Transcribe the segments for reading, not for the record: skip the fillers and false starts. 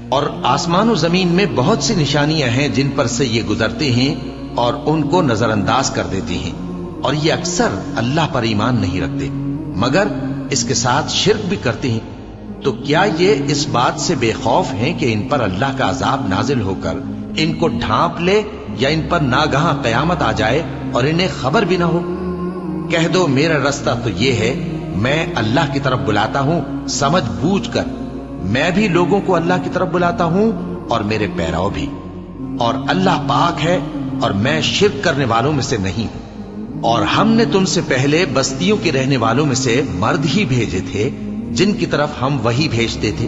اور آسمان و زمین میں بہت سی نشانیاں ہیں جن پر سے یہ گزرتے ہیں اور ان کو نظر انداز کر دیتے ہیں، اور یہ اکثر اللہ پر ایمان نہیں رکھتے مگر اس کے ساتھ شرک بھی کرتے ہیں۔ تو کیا یہ اس بات سے بے خوف ہیں کہ ان پر اللہ کا عذاب نازل ہو کر ان کو ڈھانپ لے، یا ان پر ناگہاں قیامت آ جائے اور انہیں خبر بھی نہ ہو؟ کہہ دو میرا رستہ تو یہ ہے، میں اللہ کی طرف بلاتا ہوں سمجھ بوجھ کر، میں بھی لوگوں کو اللہ کی طرف بلاتا ہوں اور میرے پیراو بھی، اور اللہ پاک ہے اور میں شرک کرنے والوں میں سے نہیں ہوں۔ اور ہم نے تم سے پہلے بستیوں کے رہنے والوں میں سے مرد ہی بھیجے تھے جن کی طرف ہم وہی بھیجتے تھے۔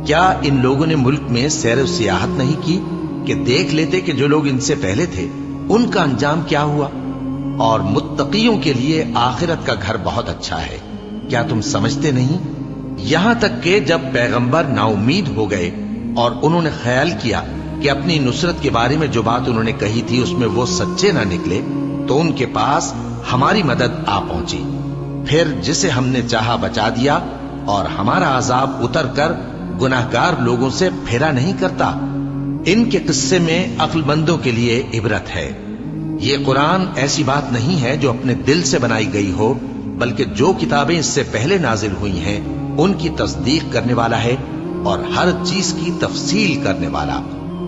کیا ان لوگوں نے ملک میں سیر و سیاحت نہیں کی کہ دیکھ لیتے کہ جو لوگ ان سے پہلے تھے ان کا انجام کیا ہوا؟ اور متقیوں کے لیے آخرت کا گھر بہت اچھا ہے، کیا تم سمجھتے نہیں؟ یہاں تک کہ جب پیغمبر نا امید ہو گئے اور انہوں نے خیال کیا کہ اپنی نصرت کے بارے میں جو بات انہوں نے کہی تھی اس میں وہ سچے نہ نکلے، تو ان کے پاس ہماری مدد آ پہنچی، پھر جسے ہم نے چاہا بچا دیا، اور ہمارا عذاب اتر کر گناہگار لوگوں سے پھرا نہیں کرتا۔ ان کے قصے میں عقل مندوں کے لیے عبرت ہے۔ یہ قرآن ایسی بات نہیں ہے جو اپنے دل سے بنائی گئی ہو، بلکہ جو کتابیں اس سے پہلے نازل ہوئی ہیں ان کی تصدیق کرنے والا ہے اور ہر چیز کی تفصیل کرنے والا،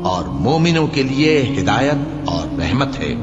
اور مومنوں کے لیے ہدایت اور رحمت ہے۔